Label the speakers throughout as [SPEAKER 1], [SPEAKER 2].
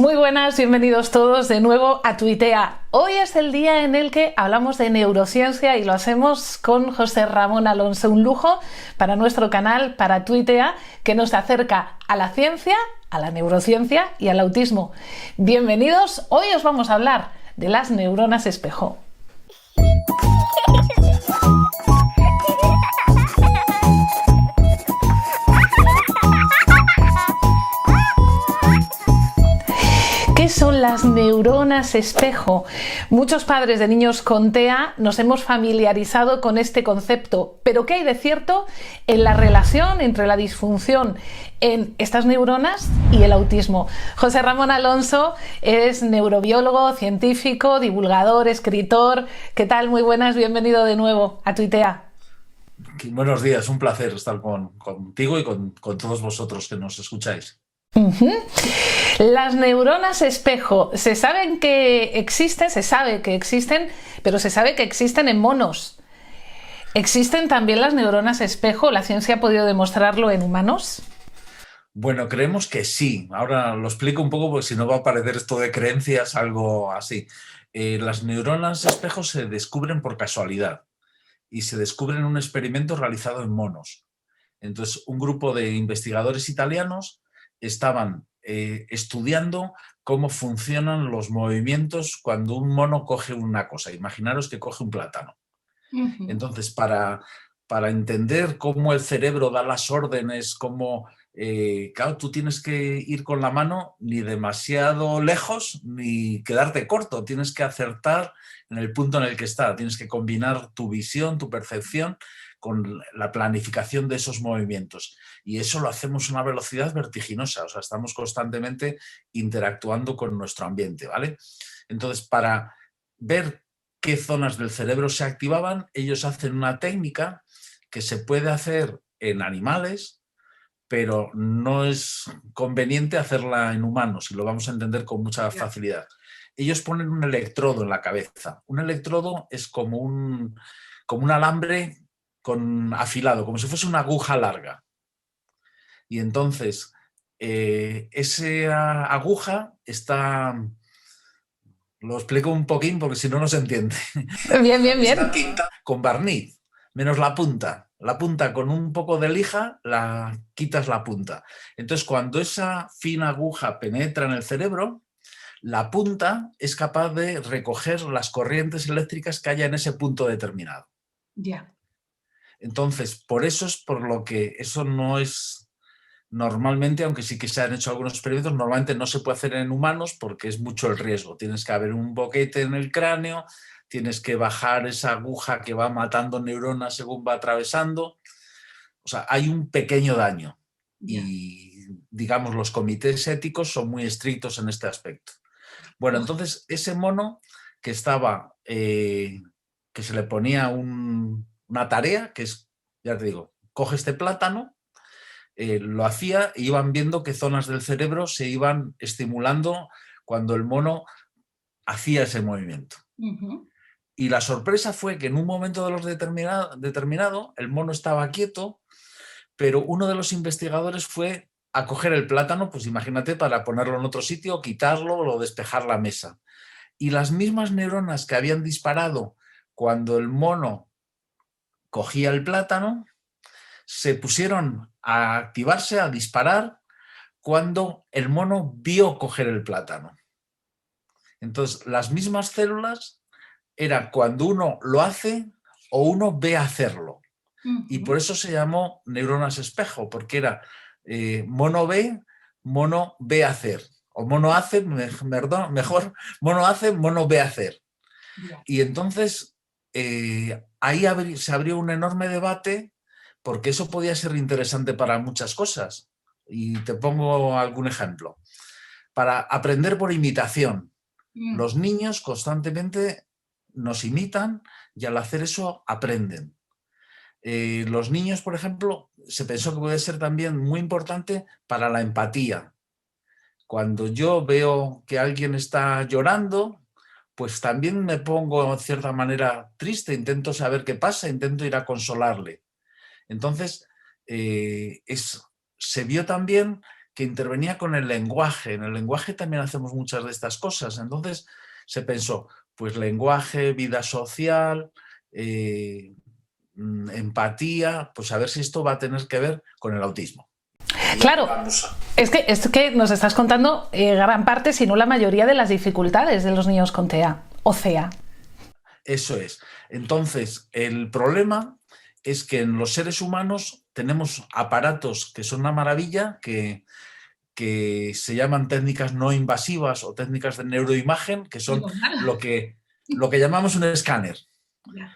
[SPEAKER 1] Muy buenas, bienvenidos todos de nuevo a Tuitea. Hoy es el día en el que hablamos de neurociencia y lo hacemos con José Ramón Alonso, un lujo para nuestro canal, para Tuitea, que nos acerca a la ciencia, a la neurociencia y al autismo. Bienvenidos, hoy os vamos a hablar de las neuronas espejo. ¿Qué son las neuronas espejo? Muchos padres de niños con TEA nos hemos familiarizado con este concepto, pero ¿qué hay de cierto en la relación entre la disfunción en estas neuronas y el autismo? José Ramón Alonso es neurobiólogo, científico, divulgador, escritor. ¿Qué tal? Muy buenas, bienvenido de nuevo a Tuitea.
[SPEAKER 2] Buenos días, un placer estar contigo y con todos vosotros que nos escucháis.
[SPEAKER 1] Las neuronas espejo, se sabe que existen, pero se sabe que existen en monos. ¿Existen también las neuronas espejo? ¿La ciencia ha podido demostrarlo en humanos?
[SPEAKER 2] Bueno, creemos que sí. Ahora lo explico un poco porque si no va a parecer esto de creencias algo así. Las neuronas espejo se descubren por casualidad y se descubren en un experimento realizado en monos. Entonces, un grupo de investigadores italianos estaban estudiando cómo funcionan los movimientos cuando un mono coge una cosa. Imaginaros que coge un plátano. Entonces, para entender cómo el cerebro da las órdenes, cómo, claro, tú tienes que ir con la mano ni demasiado lejos ni quedarte corto, tienes que acertar en el punto en el que está, tienes que combinar tu visión, tu percepción con la planificación de esos movimientos. Y eso lo hacemos a una velocidad vertiginosa, o sea, estamos constantemente interactuando con nuestro ambiente, ¿vale? Entonces, para ver qué zonas del cerebro se activaban, ellos hacen una técnica que se puede hacer en animales, pero no es conveniente hacerla en humanos y lo vamos a entender con mucha facilidad. Ellos ponen un electrodo en la cabeza. Un electrodo es como un alambre afilado, como si fuese una aguja larga. Y entonces, esa aguja está... Lo explico un poquín porque si no, no se entiende.
[SPEAKER 1] Bien, bien, bien.
[SPEAKER 2] Está tinta con barniz, menos la punta. La punta con un poco de lija, la quitas la punta. Entonces, cuando esa fina aguja penetra en el cerebro, la punta es capaz de recoger las corrientes eléctricas que haya en ese punto determinado.
[SPEAKER 1] Ya.
[SPEAKER 2] Entonces, por eso es por lo que eso no es... Normalmente, aunque sí que se han hecho algunos experimentos, normalmente no se puede hacer en humanos porque es mucho el riesgo. Tienes que haber un boquete en el cráneo, tienes que bajar esa aguja que va matando neuronas según va atravesando. O sea, hay un pequeño daño. Y, digamos, los comités éticos son muy estrictos en este aspecto. Bueno, entonces ese mono que estaba, que se le ponía una tarea, que es, ya te digo, coge este plátano, lo hacía e iban viendo qué zonas del cerebro se iban estimulando cuando el mono hacía ese movimiento. Y la sorpresa fue que en un momento de los determinado el mono estaba quieto, pero uno de los investigadores fue a coger el plátano, pues imagínate, para ponerlo en otro sitio, quitarlo o despejar la mesa. Y las mismas neuronas que habían disparado cuando el mono cogía el plátano, se pusieron a activarse, a disparar, cuando el mono vio coger el plátano. Entonces, las mismas células eran cuando uno lo hace o uno ve hacerlo. Y por eso se llamó neuronas espejo, porque era mono ve hacer. O mono hace, mejor, mono hace, mono ve hacer. Y entonces ahí se abrió un enorme debate porque eso podía ser interesante para muchas cosas. Y te pongo algún ejemplo. Para aprender por imitación. Los niños constantemente nos imitan y al hacer eso aprenden. Los niños, por ejemplo, se pensó que puede ser también muy importante para la empatía. Cuando yo veo que alguien está llorando, pues también me pongo de cierta manera triste, intento saber qué pasa, intento ir a consolarle. Entonces, se vio también que intervenía con el lenguaje. En el lenguaje también hacemos muchas de estas cosas. Entonces se pensó, pues lenguaje, vida social, empatía, pues a ver si esto va a tener que ver con el autismo.
[SPEAKER 1] Claro, es que nos estás contando gran parte, si no la mayoría, de las dificultades de los niños con TEA o CEA.
[SPEAKER 2] Eso es. Entonces, el problema es que en los seres humanos tenemos aparatos que son una maravilla, que se llaman técnicas no invasivas o técnicas de neuroimagen, que son lo que llamamos un escáner,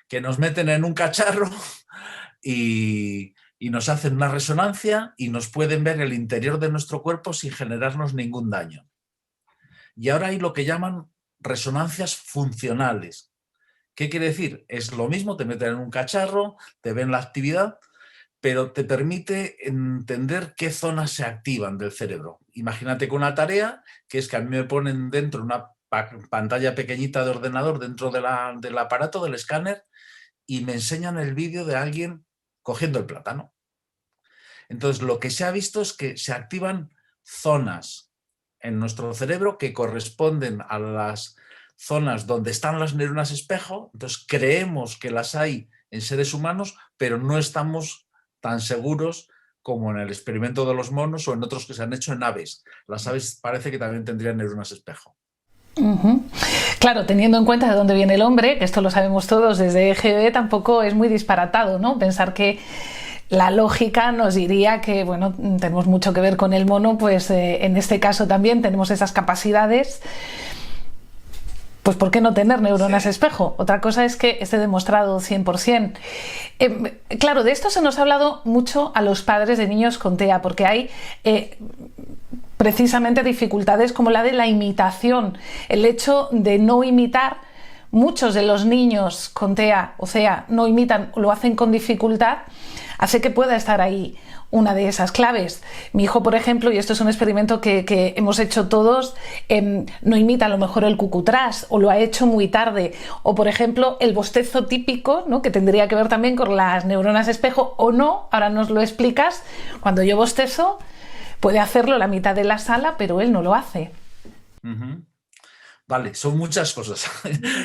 [SPEAKER 2] que nos meten en un cacharro y nos hacen una resonancia y nos pueden ver el interior de nuestro cuerpo sin generarnos ningún daño. Y ahora hay lo que llaman resonancias funcionales. ¿Qué quiere decir? Es lo mismo, te meten en un cacharro, te ven la actividad, pero te permite entender qué zonas se activan del cerebro. Imagínate con una tarea, que es que a mí me ponen dentro una pantalla pequeñita de ordenador dentro del aparato, del escáner, y me enseñan el vídeo de alguien cogiendo el plátano. Entonces, lo que se ha visto es que se activan zonas en nuestro cerebro que corresponden a las zonas donde están las neuronas espejo. Entonces, creemos que las hay en seres humanos, pero no estamos tan seguros como en el experimento de los monos o en otros que se han hecho en aves. Las aves parece que también tendrían neuronas espejo.
[SPEAKER 1] Claro, teniendo en cuenta de dónde viene el hombre, que esto lo sabemos todos desde EGB, tampoco es muy disparatado, ¿no? Pensar que la lógica nos diría que, bueno, tenemos mucho que ver con el mono, pues en este caso también tenemos esas capacidades. Pues ¿por qué no tener neuronas espejo? Otra cosa es que esté demostrado 100%. Claro, de esto se nos ha hablado mucho a los padres de niños con TEA, porque hay precisamente dificultades como la de la imitación, el hecho de no imitar. Muchos de los niños con TEA o CEA no imitan o lo hacen con dificultad, hace que pueda estar ahí una de esas claves. Mi hijo, por ejemplo, y esto es un experimento que hemos hecho todos, no imita a lo mejor el cucutrás o lo ha hecho muy tarde. O, por ejemplo, el bostezo típico, ¿no?, que tendría que ver también con las neuronas espejo o no, ahora nos lo explicas. Cuando yo bostezo, puede hacerlo la mitad de la sala, pero él no lo hace.
[SPEAKER 2] Vale, son muchas cosas.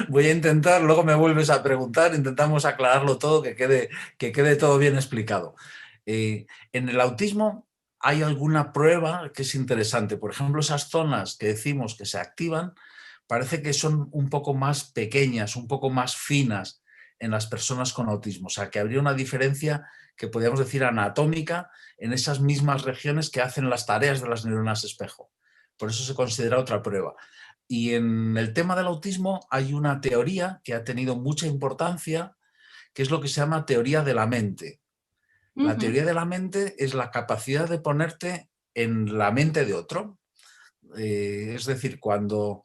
[SPEAKER 2] Voy a intentar, luego me vuelves a preguntar, intentamos aclararlo todo, que quede todo bien explicado. En el autismo hay alguna prueba que es interesante. Por ejemplo, esas zonas que decimos que se activan, parece que son un poco más pequeñas, un poco más finas en las personas con autismo. O sea, que habría una diferencia que podríamos decir anatómica en esas mismas regiones que hacen las tareas de las neuronas espejo. Por eso se considera otra prueba. Y en el tema del autismo hay una teoría que ha tenido mucha importancia, que es lo que se llama teoría de la mente. La teoría de la mente es la capacidad de ponerte en la mente de otro. Es decir, cuando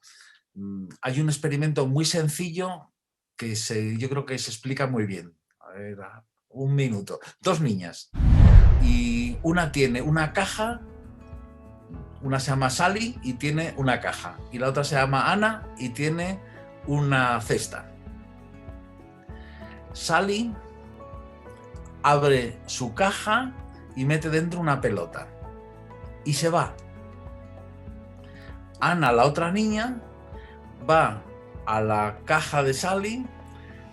[SPEAKER 2] hay un experimento muy sencillo que yo creo que se explica muy bien. A ver, un minuto. Dos niñas. Y una tiene una caja, una se llama Sally y tiene una caja. Y la otra se llama Ana y tiene una cesta. Sally abre su caja y mete dentro una pelota y se va. Ana, la otra niña, va a la caja de Sally,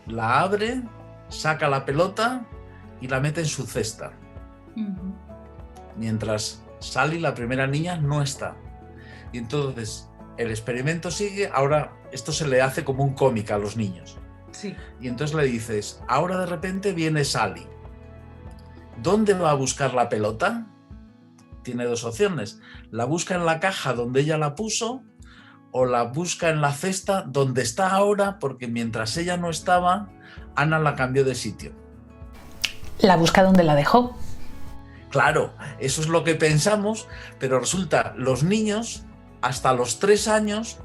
[SPEAKER 2] la abre, saca la pelota y la mete en su cesta. Mientras Sally, la primera niña, no está. Y entonces el experimento sigue. Ahora esto se le hace como un cómic a los niños.
[SPEAKER 1] Sí.
[SPEAKER 2] Y entonces le dices, ahora de repente viene Sally. ¿Dónde va a buscar la pelota? Tiene dos opciones. La busca en la caja donde ella la puso o la busca en la cesta donde está ahora, porque mientras ella no estaba, Ana la cambió de sitio.
[SPEAKER 1] La busca donde la dejó.
[SPEAKER 2] Claro, eso es lo que pensamos, pero resulta, los niños hasta los 3 años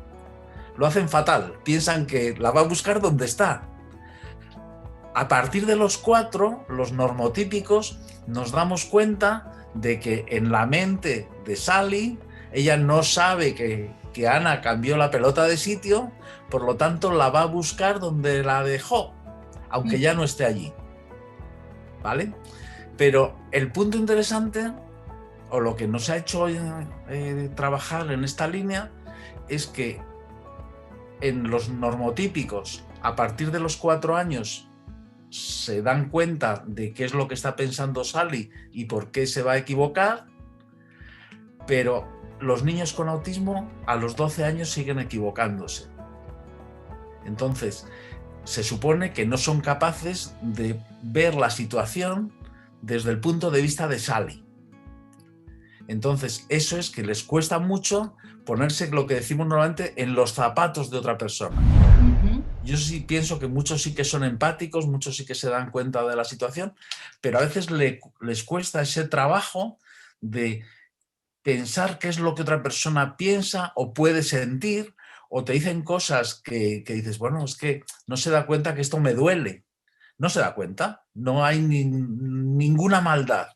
[SPEAKER 2] lo hacen fatal. Piensan que la va a buscar donde está. A partir de los 4, los normotípicos, nos damos cuenta de que en la mente de Sally, ella no sabe que Ana cambió la pelota de sitio, por lo tanto la va a buscar donde la dejó, aunque ya no esté allí. ¿Vale? Pero el punto interesante, o lo que nos ha hecho trabajar en esta línea es que en los normotípicos, a partir de los 4 años, se dan cuenta de qué es lo que está pensando Sally y por qué se va a equivocar, pero los niños con autismo a los 12 años siguen equivocándose. Entonces, se supone que no son capaces de ver la situación desde el punto de vista de Sally. Entonces, eso es que les cuesta mucho ponerse, lo que decimos normalmente, en los zapatos de otra persona. Yo sí pienso que muchos sí que son empáticos, muchos sí que se dan cuenta de la situación, pero a veces les cuesta ese trabajo de pensar qué es lo que otra persona piensa o puede sentir, o te dicen cosas que dices, bueno, es que no se da cuenta que esto me duele. No se da cuenta, no hay ninguna maldad.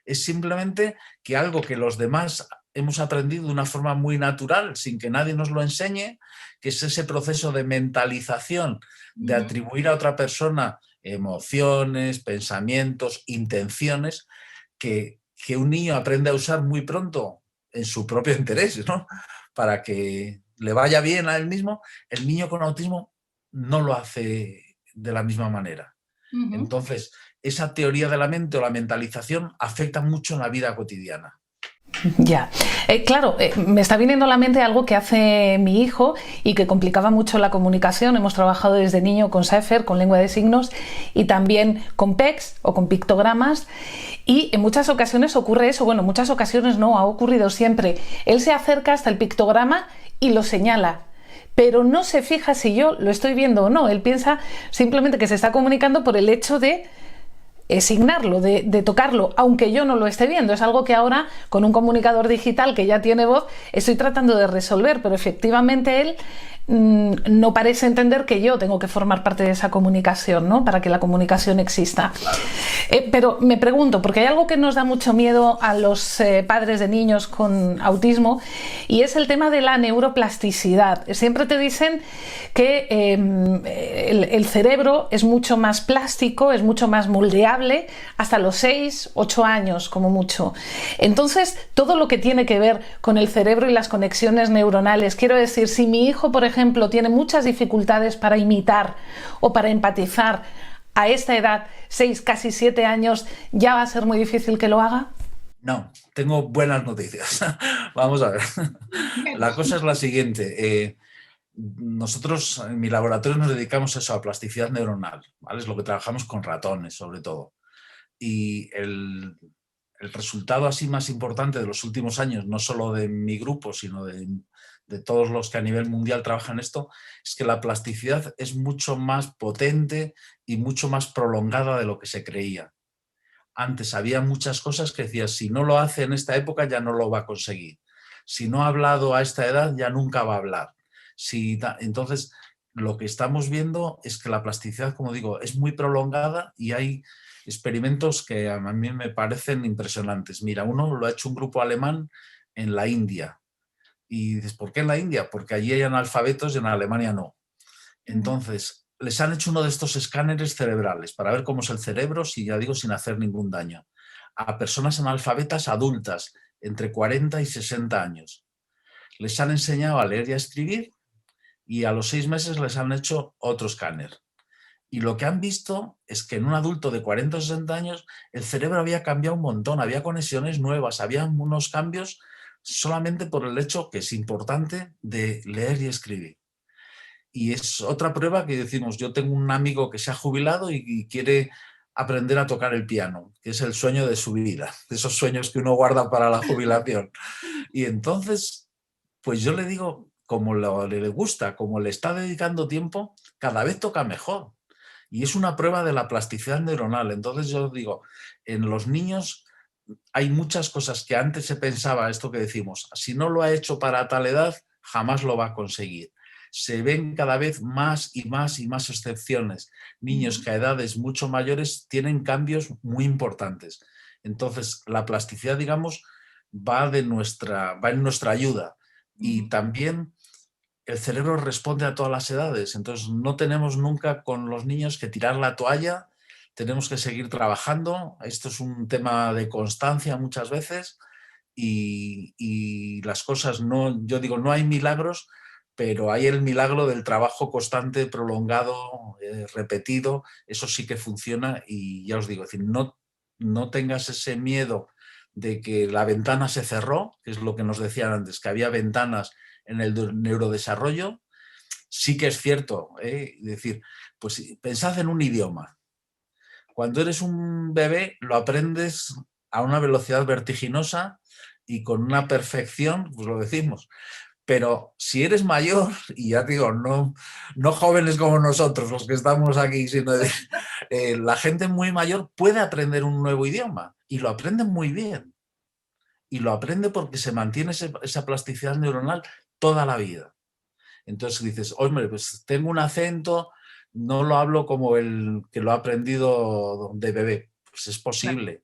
[SPEAKER 2] Es simplemente que algo que los demás hemos aprendido de una forma muy natural, sin que nadie nos lo enseñe, que es ese proceso de mentalización, de atribuir a otra persona emociones, pensamientos, intenciones, que un niño aprende a usar muy pronto en su propio interés, ¿no? Para que le vaya bien a él mismo. El niño con autismo no lo hace de la misma manera. Entonces, esa teoría de la mente o la mentalización afecta mucho en la vida cotidiana.
[SPEAKER 1] Ya, claro, me está viniendo a la mente algo que hace mi hijo y que complicaba mucho la comunicación. Hemos trabajado desde niño con Sefer, con lengua de signos, y también con PECs o con pictogramas, y en muchas ocasiones ocurre eso. Bueno, en muchas ocasiones no, ha ocurrido siempre. Él se acerca hasta el pictograma y lo señala, pero no se fija si yo lo estoy viendo o no. Él piensa simplemente que se está comunicando por el hecho de signarlo, de tocarlo, aunque yo no lo esté viendo. Es algo que ahora, con un comunicador digital que ya tiene voz, estoy tratando de resolver, pero efectivamente él no parece entender que yo tengo que formar parte de esa comunicación, ¿no? Para que la comunicación exista. Pero me pregunto, porque hay algo que nos da mucho miedo a los padres de niños con autismo, y es el tema de la neuroplasticidad. Siempre te dicen que el cerebro es mucho más plástico, es mucho más moldeable hasta los 6, 8 años como mucho. Entonces, todo lo que tiene que ver con el cerebro y las conexiones neuronales, quiero decir, si mi hijo, por ejemplo, tiene muchas dificultades para imitar o para empatizar a esta edad, 6, casi 7 años, ¿ya va a ser muy difícil que lo haga?
[SPEAKER 2] No, tengo buenas noticias. Vamos a ver. La cosa es la siguiente. Nosotros en mi laboratorio nos dedicamos a eso, a plasticidad neuronal, ¿vale? Es lo que trabajamos con ratones, sobre todo. Y el resultado así más importante de los últimos años, no solo de mi grupo, sino de todos los que a nivel mundial trabajan esto, es que la plasticidad es mucho más potente y mucho más prolongada de lo que se creía. Antes había muchas cosas que decías, si no lo hace en esta época ya no lo va a conseguir. Si no ha hablado a esta edad ya nunca va a hablar. Entonces, lo que estamos viendo es que la plasticidad, como digo, es muy prolongada y hay experimentos que a mí me parecen impresionantes. Mira, uno lo ha hecho un grupo alemán en la India. Y dices, ¿por qué en la India? Porque allí hay analfabetos y en Alemania no. Entonces, les han hecho uno de estos escáneres cerebrales para ver cómo es el cerebro, si ya digo, sin hacer ningún daño, a personas analfabetas adultas, entre 40 y 60 años. Les han enseñado a leer y a escribir y a los 6 meses les han hecho otro escáner. Y lo que han visto es que en un adulto de 40 o 60 años el cerebro había cambiado un montón, había conexiones nuevas, había unos cambios solamente por el hecho, que es importante, de leer y escribir. Y es otra prueba que decimos, yo tengo un amigo que se ha jubilado y quiere aprender a tocar el piano, que es el sueño de su vida, de esos sueños que uno guarda para la jubilación. Y entonces, pues yo le digo, como le gusta, como le está dedicando tiempo, cada vez toca mejor. Y es una prueba de la plasticidad neuronal. Entonces yo digo, en los niños hay muchas cosas que antes se pensaba, esto que decimos, si no lo ha hecho para tal edad, jamás lo va a conseguir. Se ven cada vez más y más y más excepciones. Niños que a edades mucho mayores tienen cambios muy importantes. Entonces, la plasticidad, digamos, va en nuestra ayuda. Y también el cerebro responde a todas las edades. Entonces, no tenemos nunca con los niños que tirar la toalla. Tenemos que seguir trabajando. Esto es un tema de constancia muchas veces y las cosas no, yo digo, no hay milagros, pero hay el milagro del trabajo constante, prolongado, repetido, eso sí que funciona y ya os digo, es decir, no tengas ese miedo de que la ventana se cerró, que es lo que nos decían antes, que había ventanas en el neurodesarrollo. Sí que es cierto, es decir, pues pensad en un idioma. Cuando eres un bebé lo aprendes a una velocidad vertiginosa y con una perfección, pues lo decimos. Pero si eres mayor, y ya digo, no jóvenes como nosotros, los que estamos aquí, sino la gente muy mayor puede aprender un nuevo idioma y lo aprende muy bien. Y lo aprende porque se mantiene esa plasticidad neuronal toda la vida. Entonces dices, hombre, pues tengo un acento, no lo hablo como el que lo ha aprendido de bebé. Pues es posible,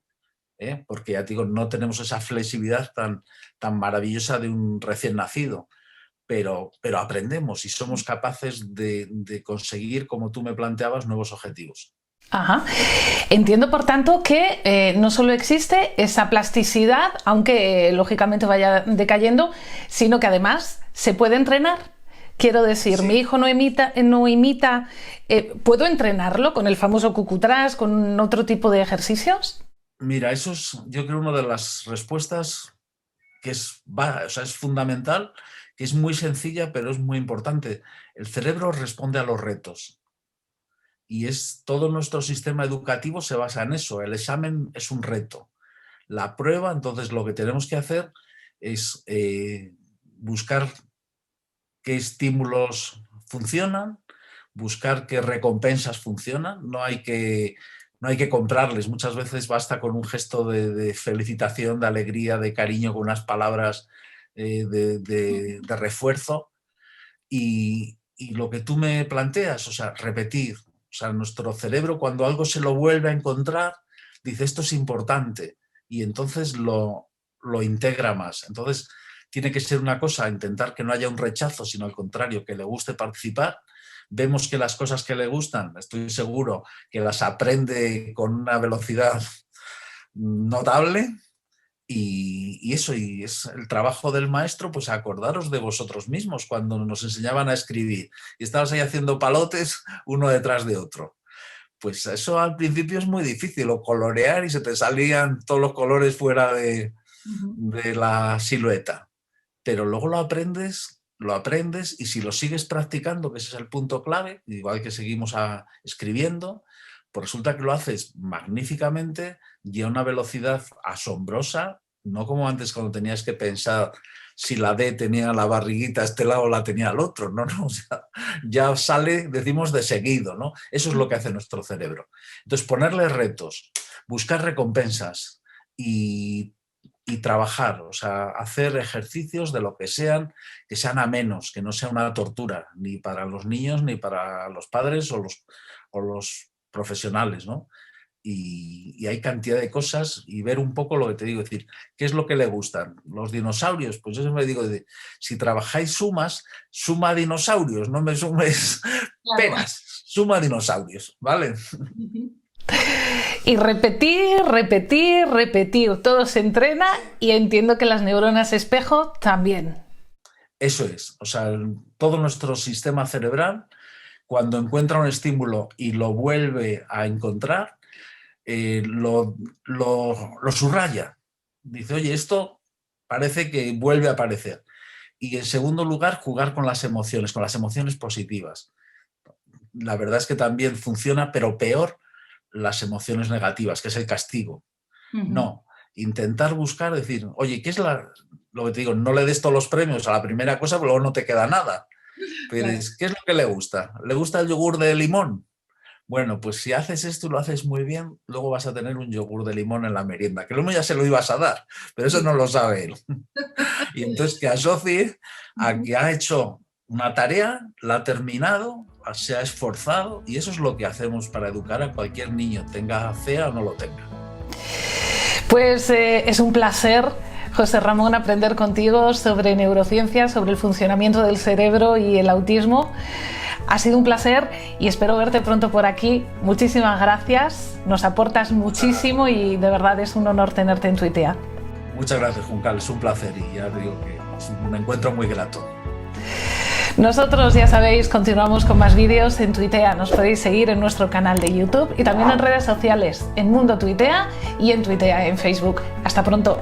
[SPEAKER 2] porque ya digo, no tenemos esa flexibilidad tan maravillosa de un recién nacido. Pero aprendemos y somos capaces de conseguir, como tú me planteabas, nuevos objetivos.
[SPEAKER 1] Ajá. Entiendo, por tanto, que no solo existe esa plasticidad, aunque lógicamente vaya decayendo, sino que además se puede entrenar. Quiero decir, sí. Mi hijo no imita, ¿puedo entrenarlo con el famoso cucutrás, con otro tipo de ejercicios?
[SPEAKER 2] Mira, eso es, yo creo, una de las respuestas que es fundamental, que es muy sencilla, pero es muy importante. El cerebro responde a los retos. Y todo nuestro sistema educativo se basa en eso. El examen es un reto. La prueba, entonces lo que tenemos que hacer es buscar qué estímulos funcionan, buscar qué recompensas funcionan. No hay que comprarles. Muchas veces basta con un gesto de felicitación, de alegría, de cariño, con unas palabras de refuerzo. Y lo que tú me planteas, o sea, repetir. O sea, nuestro cerebro, cuando algo se lo vuelve a encontrar, dice, esto es importante, y entonces lo integra más. Entonces, tiene que ser una cosa, intentar que no haya un rechazo, sino al contrario, que le guste participar. Vemos que las cosas que le gustan, estoy seguro que las aprende con una velocidad notable. Y eso, y es el trabajo del maestro, pues acordaros de vosotros mismos cuando nos enseñaban a escribir y estabas ahí haciendo palotes uno detrás de otro. Pues eso al principio es muy difícil, o colorear y se te salían todos los colores fuera de la silueta. Pero luego lo aprendes y si lo sigues practicando, que ese es el punto clave, igual que seguimos escribiendo, pues resulta que lo haces magníficamente y a una velocidad asombrosa, no como antes cuando tenías que pensar si la D tenía la barriguita a este lado o la tenía al otro, no, o sea, ya sale, decimos, de seguido, ¿no? Eso es lo que hace nuestro cerebro. Entonces, ponerle retos, buscar recompensas y trabajar, o sea, hacer ejercicios de lo que sean amenos, que no sea una tortura, ni para los niños, ni para los padres o los profesionales, ¿no? Y hay cantidad de cosas, y ver un poco lo que te digo, es decir, ¿qué es lo que le gustan? Los dinosaurios, pues yo me digo, si trabajáis sumas, suma dinosaurios, no me sumes peras, suma dinosaurios, ¿vale?
[SPEAKER 1] Y repetir, todo se entrena, y entiendo que las neuronas espejo también.
[SPEAKER 2] Eso es, o sea, todo nuestro sistema cerebral, cuando encuentra un estímulo y lo vuelve a encontrar, lo subraya. Dice, oye, esto parece que vuelve a aparecer. Y en segundo lugar, jugar con las emociones positivas. La verdad es que también funciona, pero peor las emociones negativas, que es el castigo. No, intentar buscar, decir, oye, ¿qué es lo que te digo? No le des todos los premios a la primera cosa, pero luego no te queda nada. Pero ¿qué es lo que le gusta? ¿Le gusta el yogur de limón? Bueno, pues si haces esto y lo haces muy bien, luego vas a tener un yogur de limón en la merienda, que luego ya se lo ibas a dar, pero eso no lo sabe él. Y entonces que asocie a que ha hecho una tarea, la ha terminado, se ha esforzado, y eso es lo que hacemos para educar a cualquier niño, tenga CEA o no lo tenga.
[SPEAKER 1] Pues es un placer, José Ramón, aprender contigo sobre neurociencia, sobre el funcionamiento del cerebro y el autismo. Ha sido un placer y espero verte pronto por aquí. Muchísimas gracias, nos aportas muchísimo y de verdad es un honor tenerte en Tuitea.
[SPEAKER 2] Muchas gracias, Juncal, es un placer y ya digo que es un encuentro muy grato.
[SPEAKER 1] Nosotros, ya sabéis, continuamos con más vídeos en Tuitea. Nos podéis seguir en nuestro canal de YouTube y también en redes sociales, en Mundo Tuitea y en Tuitea en Facebook. Hasta pronto.